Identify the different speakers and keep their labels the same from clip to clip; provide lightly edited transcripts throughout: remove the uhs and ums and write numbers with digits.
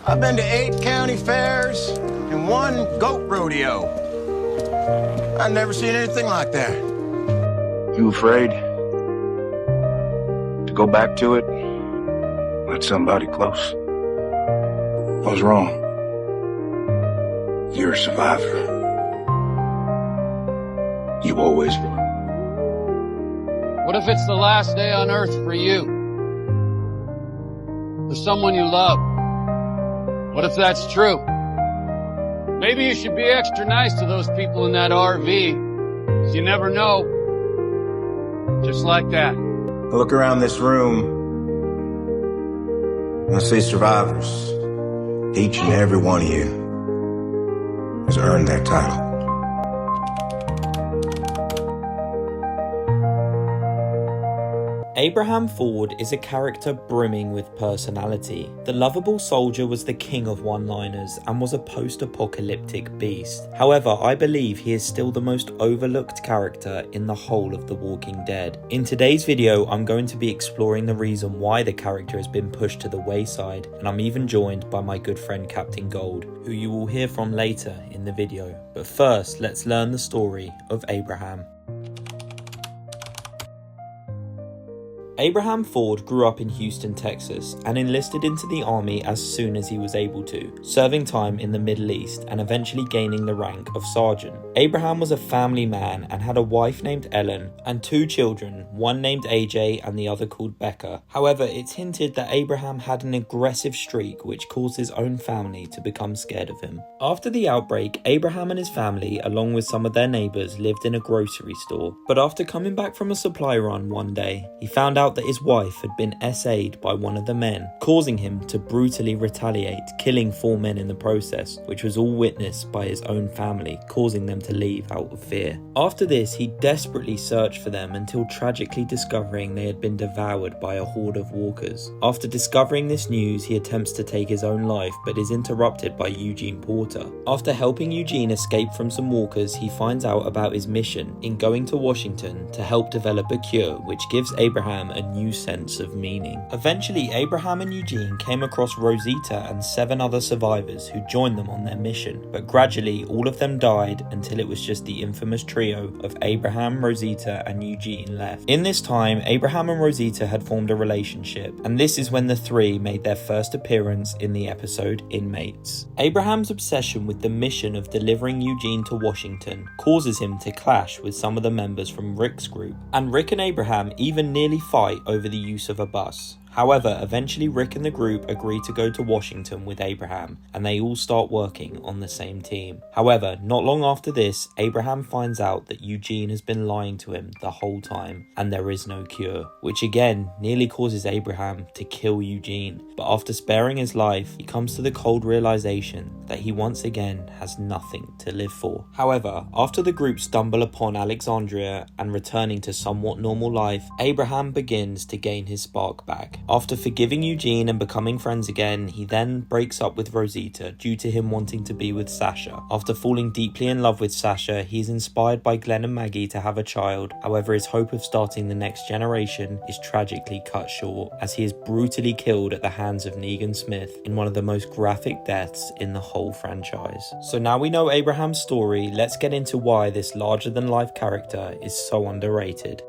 Speaker 1: I've been to 8 county fairs and 1 goat rodeo. I've never seen anything like that.
Speaker 2: You afraid to go back to it with somebody close? What's wrong? You're a survivor. You always were.
Speaker 3: What if it's the last day on Earth for you? For someone you love? What if that's true? Maybe you should be extra nice to those people in that RV, 'cause you never know. Just like that.
Speaker 1: I look around this room and I see survivors. Each and every one of you has earned that title.
Speaker 4: Abraham Ford is a character brimming with personality. The lovable soldier was the king of one-liners and was a post-apocalyptic beast. However, I believe he is still the most overlooked character in the whole of The Walking Dead. In today's video, I'm going to be exploring the reason why the character has been pushed to the wayside, and I'm even joined by my good friend Captain Gold, who you will hear from later in the video. But first, let's learn the story of Abraham. Abraham Ford grew up in Houston, Texas, and enlisted into the army as soon as he was able to, serving time in the Middle East and eventually gaining the rank of sergeant. Abraham was a family man and had a wife named Ellen and 2 children, one named AJ and the other called Becca. However, it's hinted that Abraham had an aggressive streak which caused his own family to become scared of him. After the outbreak, Abraham and his family, along with some of their neighbours, lived in a grocery store. But after coming back from a supply run one day, he found out that his wife had been SA'd by one of the men, causing him to brutally retaliate, killing 4 men in the process, which was all witnessed by his own family, causing them to leave out of fear. After this, he desperately searched for them until tragically discovering they had been devoured by a horde of walkers. After discovering this news, he attempts to take his own life but is interrupted by Eugene Porter. After helping Eugene escape from some walkers, he finds out about his mission in going to Washington to help develop a cure which gives Abraham a new sense of meaning. Eventually, Abraham and Eugene came across Rosita and 7 other survivors who joined them on their mission, but gradually all of them died until it was just the infamous trio of Abraham, Rosita and Eugene left. In this time, Abraham and Rosita had formed a relationship, and this is when the 3 made their first appearance in the episode Inmates. Abraham's obsession with the mission of delivering Eugene to Washington causes him to clash with some of the members from Rick's group, and Rick and Abraham even nearly fight over the use of a bus. However, eventually Rick and the group agree to go to Washington with Abraham, and they all start working on the same team. However, not long after this, Abraham finds out that Eugene has been lying to him the whole time, and there is no cure, which again nearly causes Abraham to kill Eugene. But after sparing his life, he comes to the cold realization that he once again has nothing to live for. However, after the group stumble upon Alexandria and returning to somewhat normal life, Abraham begins to gain his spark back. After forgiving Eugene and becoming friends again, he then breaks up with Rosita due to him wanting to be with Sasha. After falling deeply in love with Sasha, he is inspired by Glenn and Maggie to have a child. However, his hope of starting the next generation is tragically cut short, as he is brutally killed at the hands of Negan Smith in one of the most graphic deaths in the whole franchise. So now we know Abraham's story, let's get into why this larger-than-life character is so underrated.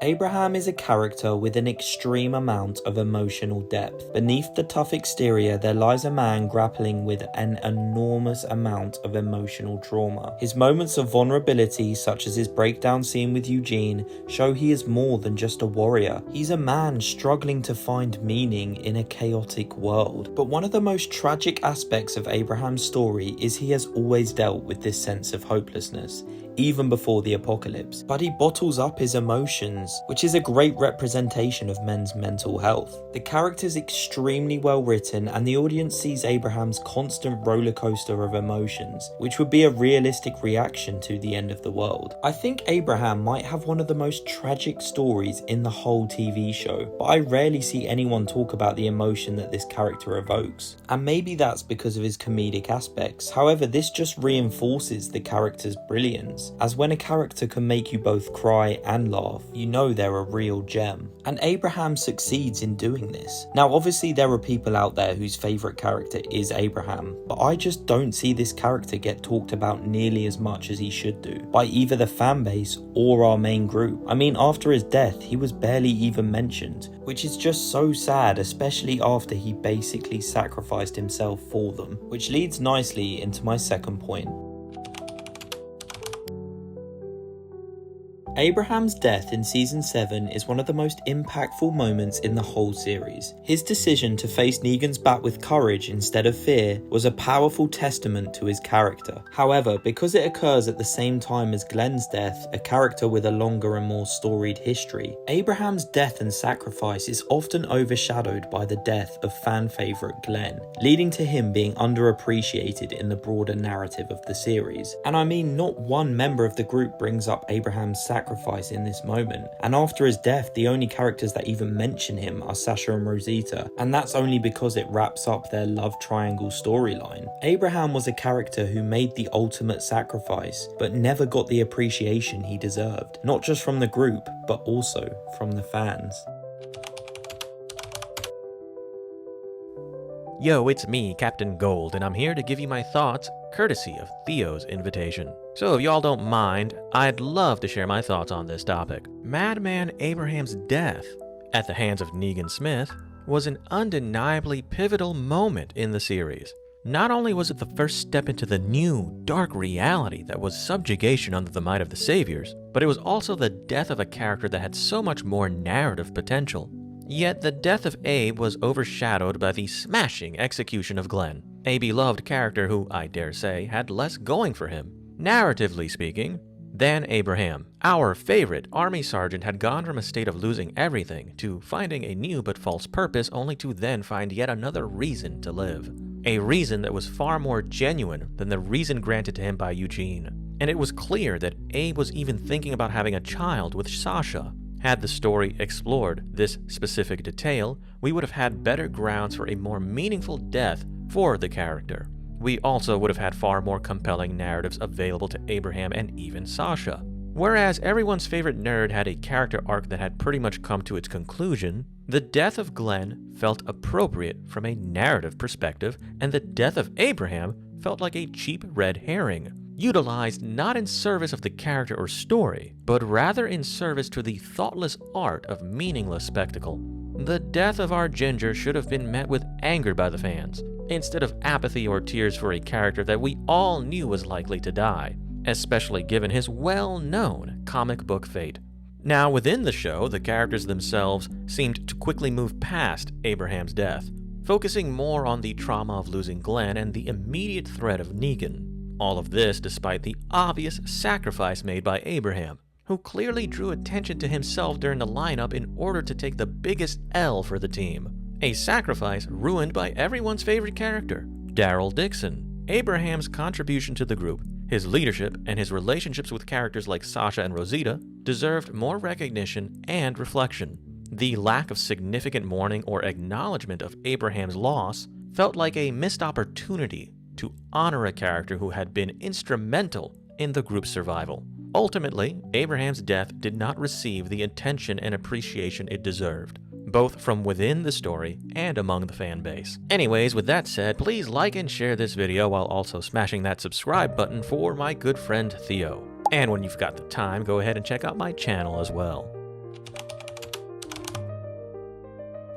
Speaker 4: Abraham is a character with an extreme amount of emotional depth. Beneath the tough exterior, there lies a man grappling with an enormous amount of emotional trauma. His moments of vulnerability, such as his breakdown scene with Eugene, show he is more than just a warrior. He's a man struggling to find meaning in a chaotic world. But one of the most tragic aspects of Abraham's story is he has always dealt with this sense of hopelessness, even before the apocalypse. But he bottles up his emotions, which is a great representation of men's mental health. The character's extremely well written, and the audience sees Abraham's constant roller coaster of emotions, which would be a realistic reaction to the end of the world. I think Abraham might have one of the most tragic stories in the whole TV show, but I rarely see anyone talk about the emotion that this character evokes. And maybe that's because of his comedic aspects. However, this just reinforces the character's brilliance. moments, as when a character can make you both cry and laugh, you know they're a real gem. And Abraham succeeds in doing this. Now obviously there are people out there whose favourite character is Abraham, but I just don't see this character get talked about nearly as much as he should do, by either the fanbase or our main group. I mean, after his death, he was barely even mentioned, which is just so sad, especially after he basically sacrificed himself for them, which leads nicely into my second point. Abraham's death in Season 7 is one of the most impactful moments in the whole series. His decision to face Negan's bat with courage instead of fear was a powerful testament to his character. However, because it occurs at the same time as Glenn's death, a character with a longer and more storied history, Abraham's death and sacrifice is often overshadowed by the death of fan favourite Glenn, leading to him being underappreciated in the broader narrative of the series. And I mean, not one member of the group brings up Abraham's sacrifice in this moment, and after his death the only characters that even mention him are Sasha and Rosita, and that's only because it wraps up their love triangle storyline. Abraham was a character who made the ultimate sacrifice, but never got the appreciation he deserved, not just from the group, but also from the fans.
Speaker 5: Yo, it's me, Captain Gold, and I'm here to give you my thoughts, courtesy of Theo's invitation. So if y'all don't mind, I'd love to share my thoughts on this topic. Madman Abraham's death at the hands of Negan Smith was an undeniably pivotal moment in the series. Not only was it the first step into the new, dark reality that was subjugation under the might of the Saviors, but it was also the death of a character that had so much more narrative potential. Yet the death of Abe was overshadowed by the smashing execution of Glenn, a beloved character who, I dare say, had less going for him, narratively speaking, than Abraham. Our favorite army sergeant had gone from a state of losing everything to finding a new but false purpose, only to then find yet another reason to live. A reason that was far more genuine than the reason granted to him by Eugene. And it was clear that Abe was even thinking about having a child with Sasha. Had the story explored this specific detail, we would have had better grounds for a more meaningful death for the character. We also would have had far more compelling narratives available to Abraham and even Sasha. Whereas everyone's favorite nerd had a character arc that had pretty much come to its conclusion, the death of Glenn felt appropriate from a narrative perspective, and the death of Abraham felt like a cheap red herring, utilized not in service of the character or story, but rather in service to the thoughtless art of meaningless spectacle. The death of our Ginger should have been met with anger by the fans, instead of apathy or tears for a character that we all knew was likely to die, especially given his well-known comic book fate. Now, within the show, the characters themselves seemed to quickly move past Abraham's death, focusing more on the trauma of losing Glenn and the immediate threat of Negan. All of this despite the obvious sacrifice made by Abraham, who clearly drew attention to himself during the lineup in order to take the biggest L for the team. A sacrifice ruined by everyone's favorite character, Daryl Dixon. Abraham's contribution to the group, his leadership, and his relationships with characters like Sasha and Rosita deserved more recognition and reflection. The lack of significant mourning or acknowledgement of Abraham's loss felt like a missed opportunity to honor a character who had been instrumental in the group's survival. Ultimately, Abraham's death did not receive the attention and appreciation it deserved, both from within the story and among the fan base. Anyways, with that said, please like and share this video while also smashing that subscribe button for my good friend Theo. And when you've got the time, go ahead and check out my channel as well.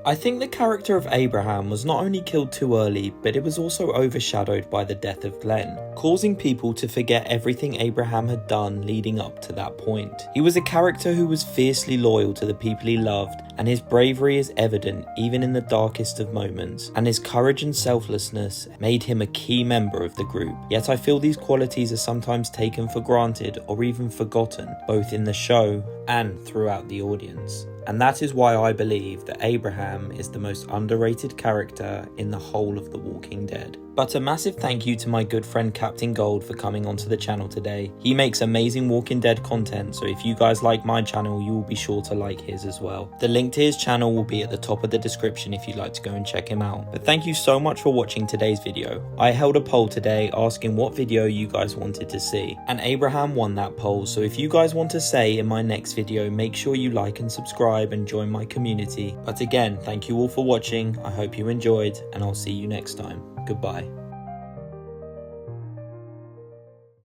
Speaker 4: I think the character of Abraham was not only killed too early, but it was also overshadowed by the death of Glenn, causing people to forget everything Abraham had done leading up to that point. He was a character who was fiercely loyal to the people he loved, and his bravery is evident even in the darkest of moments, and his courage and selflessness made him a key member of the group. Yet I feel these qualities are sometimes taken for granted or even forgotten, both in the show and throughout the audience. And that is why I believe that Abraham is the most underrated character in the whole of The Walking Dead. But a massive thank you to my good friend Captain Gold for coming onto the channel today. He makes amazing Walking Dead content, so if you guys like my channel, you will be sure to like his as well. The link to his channel will be at the top of the description if you'd like to go and check him out. But thank you so much for watching today's video. I held a poll today asking what video you guys wanted to see, and Abraham won that poll, so if you guys want to say in my next video, make sure you like and subscribe and join my community. But again, thank you all for watching, I hope you enjoyed, and I'll see you next time. Goodbye.